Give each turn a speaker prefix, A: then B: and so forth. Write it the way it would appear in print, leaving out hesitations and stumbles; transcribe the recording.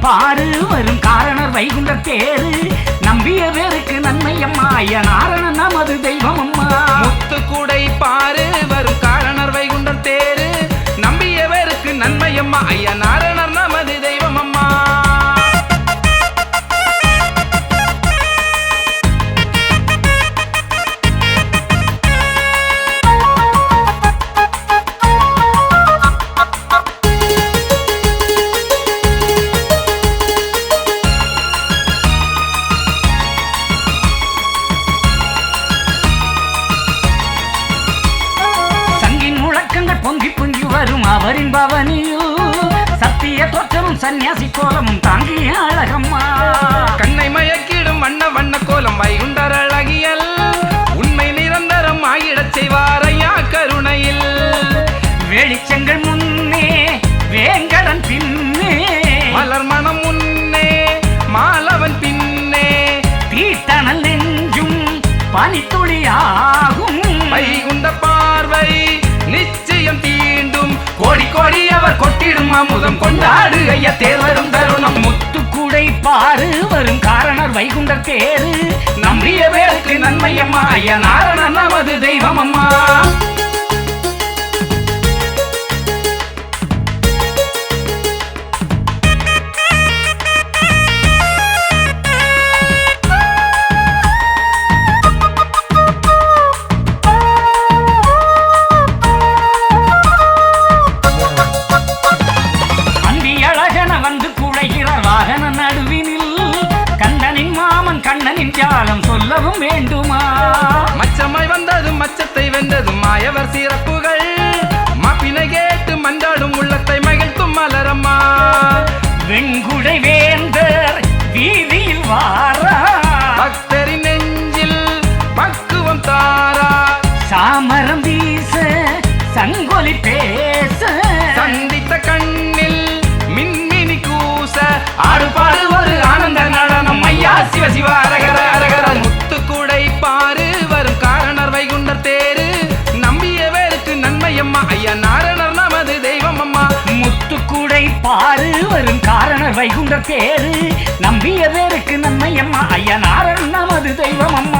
A: பாரு வரும் காரணர் வைகுண்ட தேரு நம்பிய பேருக்கு நன்மை அம்மா ஐயா நாரணன் நமது தெய்வம் அம்மா.
B: முத்துக்குடை பாரு வரும் காரணர் வைகுண்டம் தேரு நம்பிய பேருக்கு நன்மை அம்மா ஐயா நாரணர் நமது தெய்வம் அம்மா.
A: பொங்கி பொங்கி வரும் அவரின் பவனியில் சத்திய தோற்றமும் சன்னியாசி கோலமும் தாங்கிய அழகம்மா.
B: கண்ணை மயக்கிடும் வண்ண வண்ண கோலம் வைகுண்டர் அழகியல் உண்மை நிரந்தரம் ஆகிடச் செய்வார் ஐயா கருணையில்.
A: வெளிச்சங்கள் முன்னே வேங்கடன் பின்னே
B: மலர் மனம் முன்னே மாலவன் பின்னே
A: தீட்டணல் நெஞ்சும் பனித்துளியாகும்
B: வைகுண்ட பார்வை நிச்சயம் தீண்டும் கோடி கோடி அவர் கொட்டிடும் அமுதம் கொண்டாடு ஐயா தேர்வரும் தருணம்.
A: முத்துக்குடை பாரு வரும் காரணர் வைகுண்ட தேரு
B: நம்பிய பேருக்கு நன்மை அம்மா ஐயா நாரணன் நமது தெய்வம் அம்மா.
A: கண்ணனின் ஜாலம் சொல்லவும் வேண்டுமா?
B: மச்சமாய் வந்ததும் மச்சத்தை வென்றதும் மாயவர் சிறப்புகள் மாப்பினை கேட்டு மன்றாடும் உள்ளத்தை மகிழ்த்தும் மலரம்மா.
A: வெண்குடை வேந்தர் வீதியில் வாரா
B: பக்தரின் நெஞ்சில் பக்குவம் தாரா
A: சாமரம் வீச சங்கொலி பேச
B: சந்தித்த கண்ணில் மின்மினி கூச ஆடுபாடு ஒரு ஆனந்த நடனம் ஐயா சிவ சிவ அரகர அரகர. முத்துக்குடை பாரு வரும் காரணர் வைகுண்டர் தேரு நம்பிய பேருக்கு நன்மை அம்மா ஐயா நாரணர் நமது தெய்வம் அம்மா.
A: முத்துக்குடை பாரு வரும் காரணர் வைகுண்டர் தேரு நம்பிய பேருக்கு நன்மை அம்மா ஐயா நாரணன் நமது தெய்வம் அம்மா.